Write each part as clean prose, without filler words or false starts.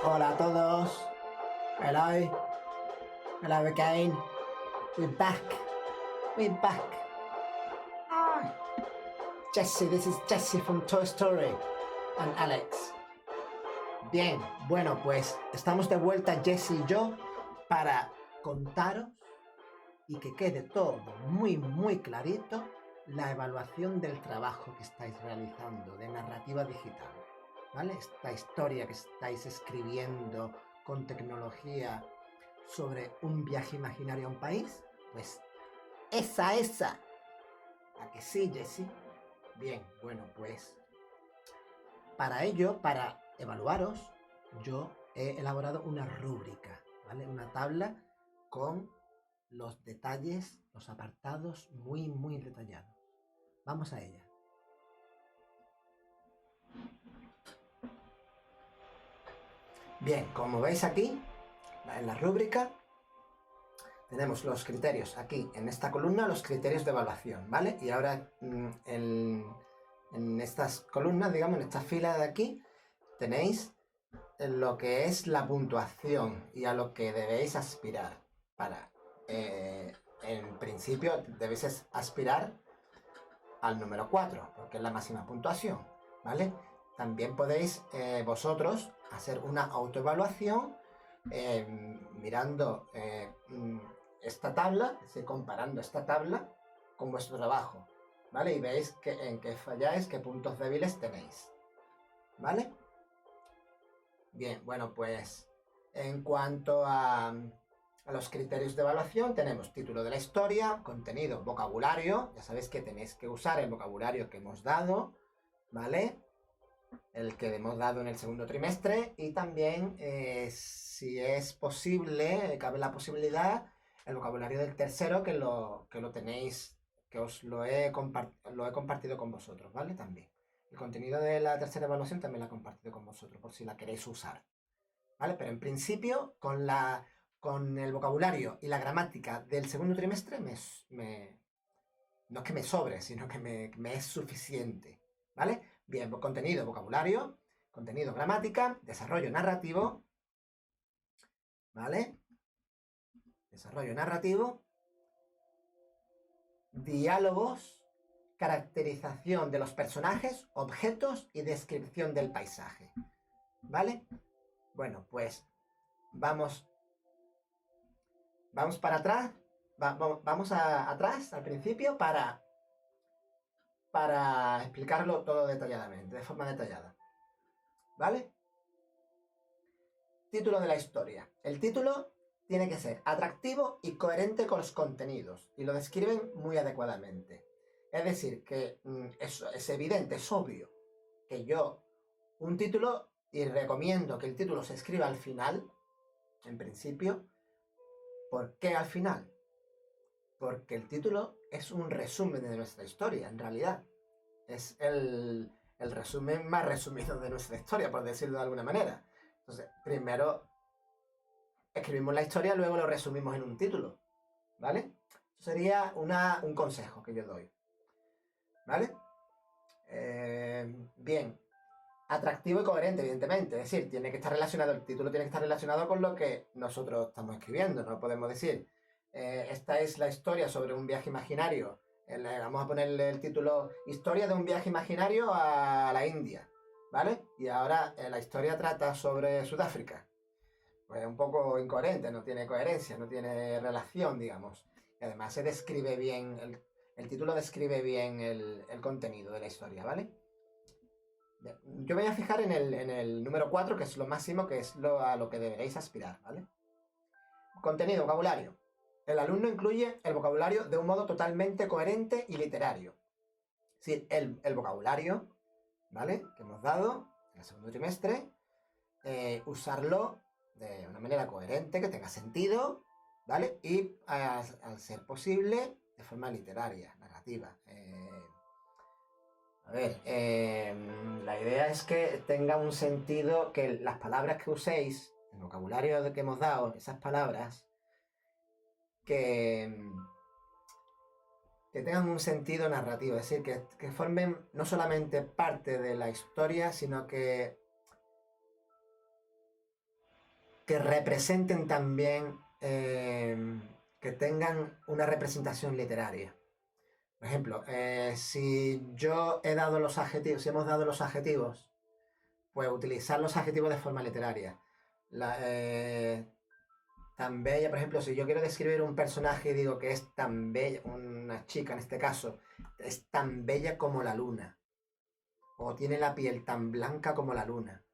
Hola a todos. Hello. Hello again. We're back. We're back. Ah. Jesse, this is Jesse from Toy Story. And Alex. Bien, bueno, pues estamos de vuelta Jesse y yo para contaros y que quede todo muy clarito la evaluación del trabajo que estáis realizando de narrativa digital. ¿Vale? Esta historia que estáis escribiendo con tecnología sobre un viaje imaginario a un país, pues esa. ¿A que sí, Jessy? Bien, bueno, pues para ello, para evaluaros, yo he elaborado una rúbrica, ¿vale? Una tabla con los detalles, los apartados muy detallados. Vamos a ella. Bien, como veis aquí, en la rúbrica, tenemos los criterios aquí en esta columna, los criterios de evaluación, ¿vale? Y ahora en estas columnas, digamos, en esta fila de aquí, tenéis lo que es la puntuación y a lo que debéis aspirar. En principio, debéis aspirar al número 4, porque es la máxima puntuación, ¿vale? También podéis vosotros hacer una autoevaluación mirando esta tabla, es decir, comparando esta tabla con vuestro trabajo, ¿vale? Y veis en qué falláis, qué puntos débiles tenéis, ¿vale? Bien, bueno, pues en cuanto a los criterios de evaluación, tenemos título de la historia, contenido, vocabulario, ya sabéis que tenéis que usar el vocabulario que hemos dado, ¿vale? El que hemos dado en el segundo trimestre, y también, si es posible, cabe la posibilidad, el vocabulario del tercero que lo tenéis, que os lo he compartido con vosotros, ¿vale? También. El contenido de la tercera evaluación también lo he compartido con vosotros, por si la queréis usar, ¿vale? Pero en principio, con el vocabulario y la gramática del segundo trimestre, no es que me sobre, sino que me es suficiente, ¿vale? Bien, contenido, vocabulario, contenido, gramática, desarrollo narrativo, ¿vale? Desarrollo narrativo, diálogos, caracterización de los personajes, objetos y descripción del paisaje, ¿vale? Bueno, pues vamos para atrás, vamos atrás, al principio, para explicarlo todo detalladamente, de forma detallada, ¿vale? Título de la historia. El título tiene que ser atractivo y coherente con los contenidos, y lo describen muy adecuadamente. Es decir, que es evidente, es obvio, que un título, y recomiendo que el título se escriba al final, en principio. ¿Por qué al final? Porque el título es un resumen de nuestra historia, en realidad. Es el resumen más resumido de nuestra historia, por decirlo de alguna manera. Entonces, primero escribimos la historia, luego lo resumimos en un título, ¿vale? Eso sería un consejo que yo doy, ¿vale? Bien, atractivo y coherente, evidentemente. Es decir, tiene que estar relacionado, el título tiene que estar relacionado con lo que nosotros estamos escribiendo. No podemos decir, esta es la historia sobre un viaje imaginario. Vamos a ponerle el título Historia de un viaje imaginario a la India, ¿vale? Y ahora la historia trata sobre Sudáfrica. Pues es un poco incoherente, no tiene coherencia, no tiene relación, digamos. Y además se describe bien, el título describe bien el contenido de la historia, ¿vale? Yo voy a fijar en el número 4, que es lo máximo, que es a lo que deberéis aspirar, ¿vale? Contenido, vocabulario. El alumno incluye el vocabulario de un modo totalmente coherente y literario. Es decir, el vocabulario, ¿vale?, que hemos dado en el segundo trimestre, usarlo de una manera coherente, que tenga sentido, ¿vale? Y al ser posible, de forma literaria, narrativa. A ver, la idea es que tenga un sentido, que las palabras que uséis, el vocabulario que hemos dado, esas palabras, que tengan un sentido narrativo, es decir, que formen no solamente parte de la historia, sino que que representen también, que tengan una representación literaria. Por ejemplo, si yo he dado los adjetivos, si hemos dado los adjetivos, pues utilizar los adjetivos de forma literaria. Tan bella, por ejemplo, si yo quiero describir un personaje y digo que es tan bella, una chica en este caso, es tan bella como la luna, o tiene la piel tan blanca como la luna.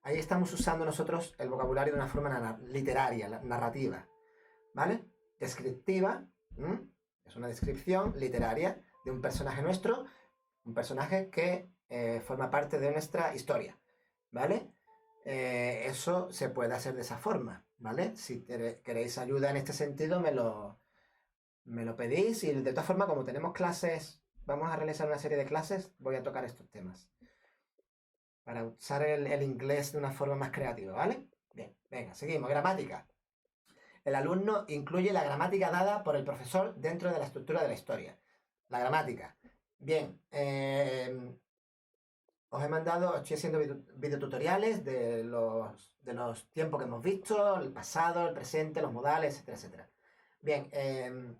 Ahí estamos usando nosotros el vocabulario de una forma literaria, narrativa, ¿vale? Descriptiva, es una descripción literaria de un personaje nuestro, un personaje que forma parte de nuestra historia, ¿vale? Eso se puede hacer de esa forma, ¿vale? Si queréis ayuda en este sentido, me lo pedís, y de todas formas, como tenemos clases, vamos a realizar una serie de clases, voy a tocar estos temas para usar el inglés de una forma más creativa, ¿vale? Bien, venga, seguimos. Gramática. El alumno incluye la gramática dada por el profesor dentro de la estructura de la historia. La gramática. Bien, os he mandado, estoy haciendo videotutoriales de los tiempos que hemos visto, el pasado, el presente, los modales, etcétera, etcétera. Bien,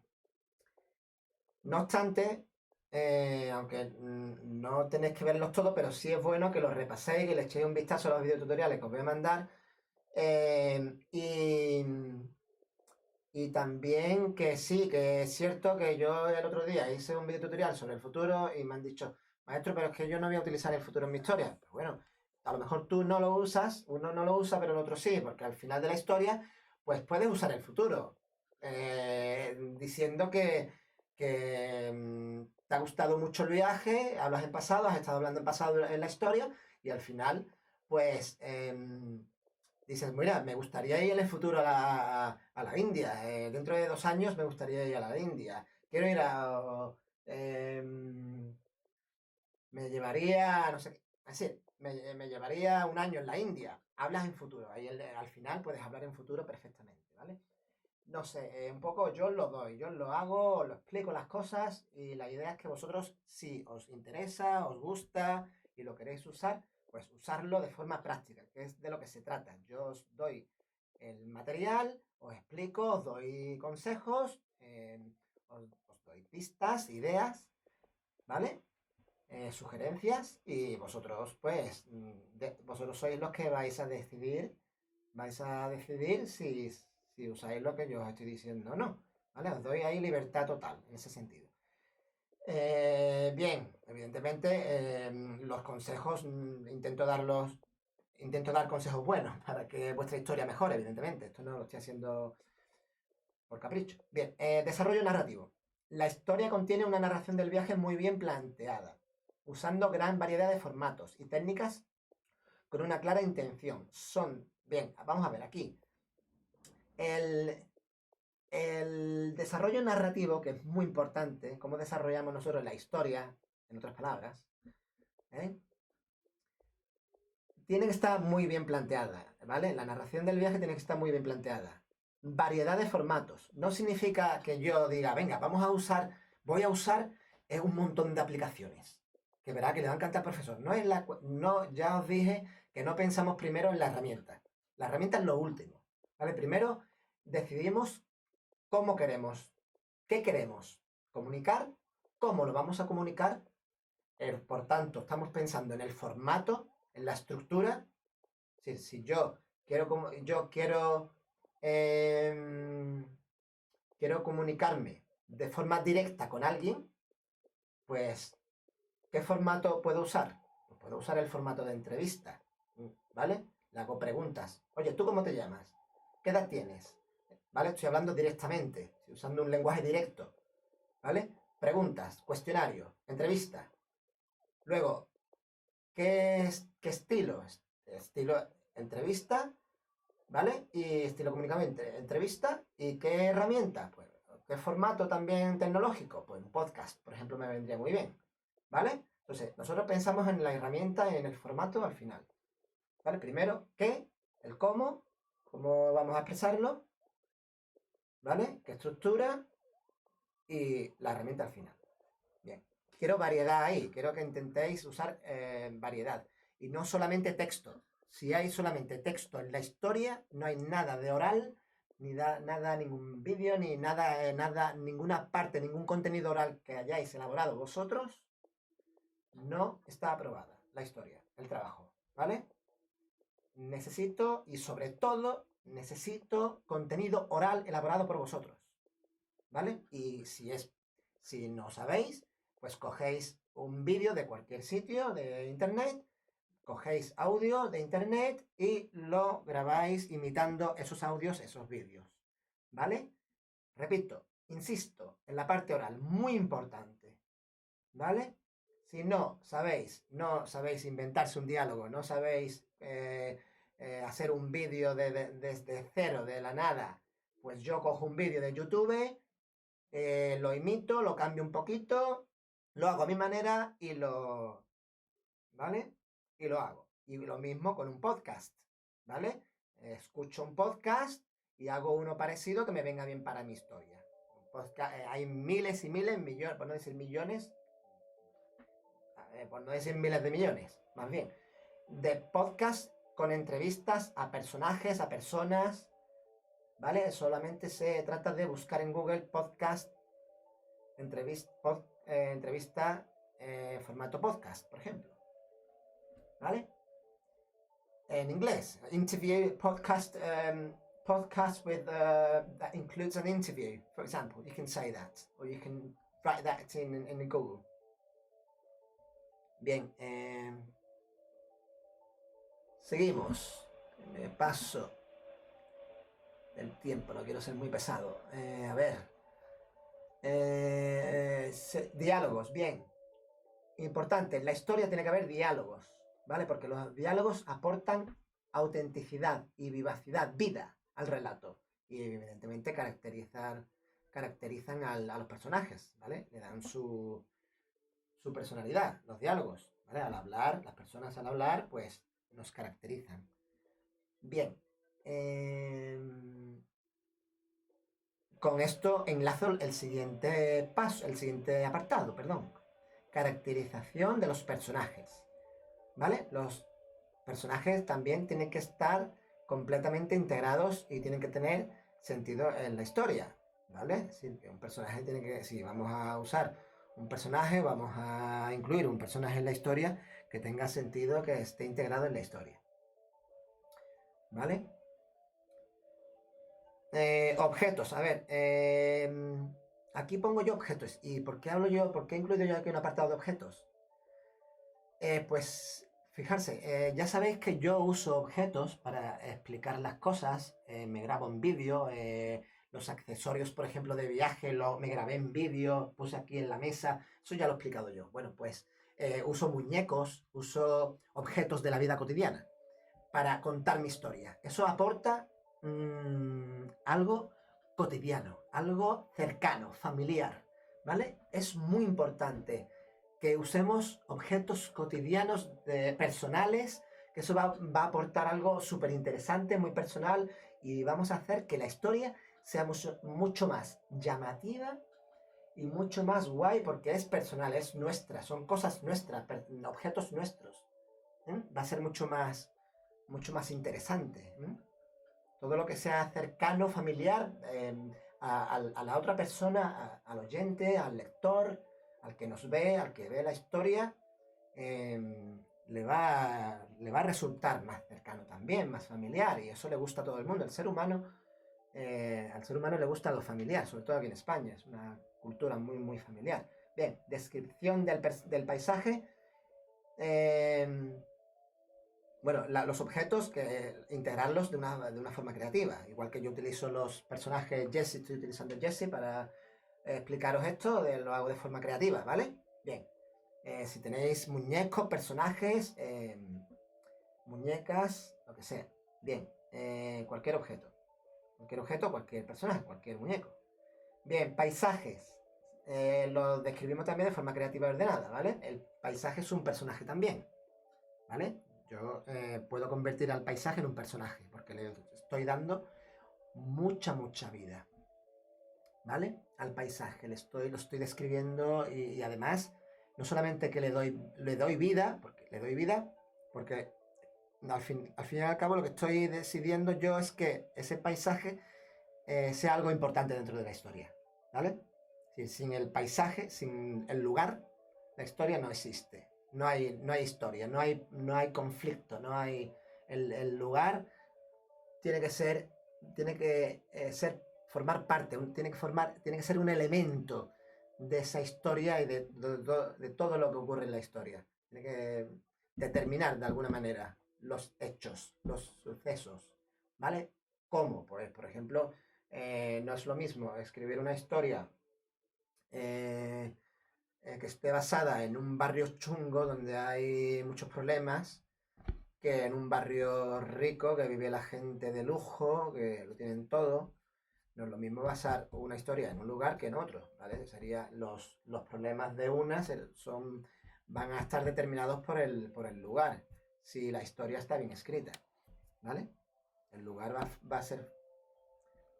no obstante, aunque no tenéis que verlos todos, pero sí es bueno que los repaséis, que le echéis un vistazo a los videotutoriales que os voy a mandar. Y también que sí, que es cierto que yo el otro día hice un videotutorial sobre el futuro y me han dicho, maestro, pero es que yo no voy a utilizar el futuro en mi historia. Pues bueno, a lo mejor tú no lo usas, uno no lo usa, pero el otro sí, porque al final de la historia, pues puedes usar el futuro. Diciendo que te ha gustado mucho el viaje, hablas en pasado, has estado hablando en pasado en la historia, y al final, pues dices, mira, me gustaría ir en el futuro a la India. Dentro de 2 años me gustaría ir a la India. Quiero ir a... me llevaría, no sé, así, me llevaría 1 año en la India. Hablas en futuro. Ahí al final puedes hablar en futuro perfectamente, ¿vale? No sé, un poco yo os lo doy, yo os lo hago, os lo explico las cosas, y la idea es que vosotros, si os interesa, os gusta y lo queréis usar, pues usarlo de forma práctica, que es de lo que se trata. Yo os doy el material, os explico, os doy consejos, os doy pistas, ideas, ¿vale? Sugerencias, y vosotros, pues, vosotros sois los que vais a decidir si usáis lo que yo os estoy diciendo o no, ¿vale? Os doy ahí libertad total en ese sentido. Bien, evidentemente los consejos intento dar consejos buenos para que vuestra historia mejore, evidentemente. Esto no lo estoy haciendo por capricho. Bien, desarrollo narrativo. La historia contiene una narración del viaje muy bien planteada, usando gran variedad de formatos y técnicas con una clara intención. Bien, vamos a ver aquí. El desarrollo narrativo, que es muy importante, cómo desarrollamos nosotros la historia, en otras palabras, tiene que estar muy bien planteada, ¿vale? La narración del viaje tiene que estar muy bien planteada. Variedad de formatos. No significa que yo diga, venga, voy a usar un montón de aplicaciones. Que verá que le va a encantar al profesor. No, ya os dije que no pensamos primero en la herramienta. La herramienta es lo último, ¿vale? Primero decidimos cómo queremos, qué queremos comunicar, cómo lo vamos a comunicar. Por tanto, estamos pensando en el formato, en la estructura. Si quiero comunicarme de forma directa con alguien, pues, ¿qué formato puedo usar? Pues puedo usar el formato de entrevista, ¿vale? Le hago preguntas. Oye, ¿tú cómo te llamas? ¿Qué edad tienes? ¿Vale? Estoy hablando directamente, estoy usando un lenguaje directo, ¿vale? Preguntas, cuestionario, entrevista. Luego, ¿qué estilo? Estilo entrevista, ¿vale? Y estilo comunicamiento, entrevista. ¿Y qué herramienta? Pues, ¿qué formato también tecnológico? Pues un podcast, por ejemplo, me vendría muy bien, ¿vale? Entonces, nosotros pensamos en la herramienta y en el formato al final, ¿vale? Primero, ¿qué? El cómo vamos a expresarlo, ¿vale? ¿Qué estructura? Y la herramienta al final. Bien, quiero variedad ahí, quiero que intentéis usar variedad. Y no solamente texto, Si hay solamente texto en la historia, no hay nada de oral, ni nada, ningún vídeo, ni nada, ninguna parte, ningún contenido oral que hayáis elaborado vosotros, no está aprobada la historia, el trabajo, ¿vale? Necesito, y sobre todo, necesito contenido oral elaborado por vosotros, ¿vale? Y si no sabéis, pues cogéis un vídeo de cualquier sitio de internet, cogéis audio de internet y lo grabáis imitando esos audios, esos vídeos, ¿vale? Repito, insisto, en la parte oral, muy importante, ¿vale? Si no sabéis inventarse un diálogo, no sabéis hacer un vídeo desde cero, de la nada, pues yo cojo un vídeo de YouTube, lo imito, lo cambio un poquito, lo hago a mi manera ¿vale? Y lo hago. Y lo mismo con un podcast, ¿vale? Escucho un podcast y hago uno parecido que me venga bien para mi historia. Hay miles y miles, millones, por no decir millones, por no decir miles de millones, más bien, de podcast con entrevistas a personajes, a personas, ¿vale? Solamente se trata de buscar en Google podcast, entrevista, formato podcast, por ejemplo, ¿vale? En inglés, interview podcast, podcast with that includes an interview, for example. You can say that, or you can write that in Google. Bien, seguimos. Me paso del tiempo, no quiero ser muy pesado. A ver. Diálogos, bien. Importante, en la historia tiene que haber diálogos, ¿vale? Porque los diálogos aportan autenticidad y vivacidad, vida al relato. Y evidentemente caracterizan a los personajes, ¿vale? Le dan su personalidad, los diálogos, ¿vale? Al hablar, las personas al hablar, pues nos caracterizan. Bien. Con esto enlazo el siguiente paso, el siguiente apartado, perdón. Caracterización de los personajes, ¿vale? Los personajes también tienen que estar completamente integrados y tienen que tener sentido en la historia, ¿vale? Es decir, que un personaje tiene que, si vamos a usar un personaje, vamos a incluir un personaje en la historia que tenga sentido, que esté integrado en la historia, ¿vale? Objetos, a ver, aquí pongo yo objetos. ¿Y por qué hablo yo? ¿Por qué he incluido yo aquí un apartado de objetos? Pues fijarse, ya sabéis que yo uso objetos para explicar las cosas, me grabo en vídeo, los accesorios, por ejemplo, de viaje, me grabé en vídeo, puse aquí en la mesa, eso ya lo he explicado yo. Bueno, pues uso muñecos, uso objetos de la vida cotidiana para contar mi historia. Eso aporta algo cotidiano, algo cercano, familiar, ¿vale? Es muy importante que usemos objetos cotidianos personales, que eso va a aportar algo súper interesante, muy personal, y vamos a hacer que la historia sea mucho más llamativa y mucho más guay porque es personal, es nuestra, son cosas nuestras, objetos nuestros. Va a ser mucho más interesante. Todo lo que sea cercano, familiar, a la otra persona, al oyente, al lector, al que nos ve, al que ve la historia, le va a resultar más cercano también, más familiar, y eso le gusta a todo el mundo. Al ser humano le gusta lo familiar, sobre todo aquí en España, es una cultura muy, muy familiar. Bien, descripción del paisaje. Bueno, los objetos, integrarlos de una forma creativa. Igual que yo utilizo los personajes Jesse, estoy utilizando Jesse para explicaros esto, lo hago de forma creativa, ¿vale? Bien. Si tenéis muñecos, personajes, muñecas, lo que sea. Bien. Cualquier objeto. Cualquier personaje, cualquier muñeco. Bien, paisajes. Lo describimos también de forma creativa y ordenada, ¿vale? El paisaje es un personaje también, ¿vale? Yo puedo convertir al paisaje en un personaje, porque le estoy dando mucha vida, ¿vale? Al paisaje, lo estoy describiendo y además, no solamente que le doy vida, porque No, al fin y al cabo lo que estoy decidiendo yo es que ese paisaje sea algo importante dentro de la historia, ¿vale? Sin el paisaje, sin el lugar, la historia no existe. No hay historia, no hay conflicto, no hay... El lugar tiene que ser, tiene que ser, formar parte, tiene que ser un elemento de esa historia y de todo lo que ocurre en la historia. Tiene que determinar de alguna manera los hechos, los sucesos, ¿vale? ¿Cómo? Pues, por ejemplo, no es lo mismo escribir una historia eh, que esté basada en un barrio chungo donde hay muchos problemas que en un barrio rico que vive la gente de lujo, que lo tienen todo. No es lo mismo basar una historia en un lugar que en otro, ¿vale? Sería los problemas de una van a estar determinados por el lugar, si la historia está bien escrita, ¿vale? El lugar va a ser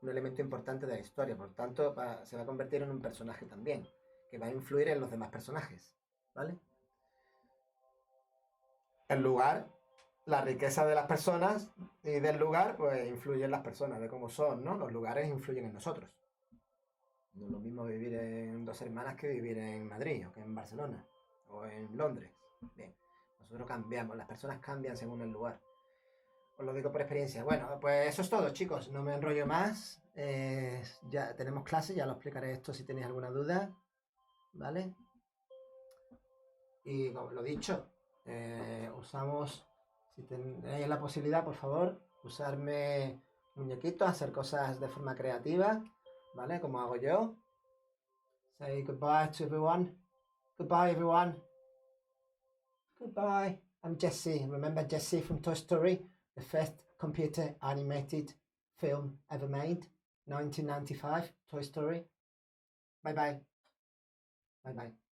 un elemento importante de la historia, por tanto se va a convertir en un personaje también, que va a influir en los demás personajes, ¿vale? El lugar, la riqueza de las personas y del lugar, pues influye en las personas, de cómo son, ¿no? Los lugares influyen en nosotros. No es lo mismo vivir en Dos Hermanas que vivir en Madrid, o que en Barcelona, o en Londres. Bien, nosotros cambiamos, las personas cambian según el lugar. Os lo digo por experiencia. Bueno, pues eso es todo, chicos. No me enrollo más. Ya tenemos clase, ya lo explicaré esto si tenéis alguna duda. ¿Vale? Y como lo dicho, usamos, si tenéis la posibilidad, por favor, usarme muñequitos, hacer cosas de forma creativa, ¿vale? Como hago yo. Say goodbye to everyone. Goodbye, everyone. Goodbye. I'm Jesse. Remember Jesse from Toy Story? The first computer animated film ever made. 1995, Toy Story. Bye bye. Bye bye.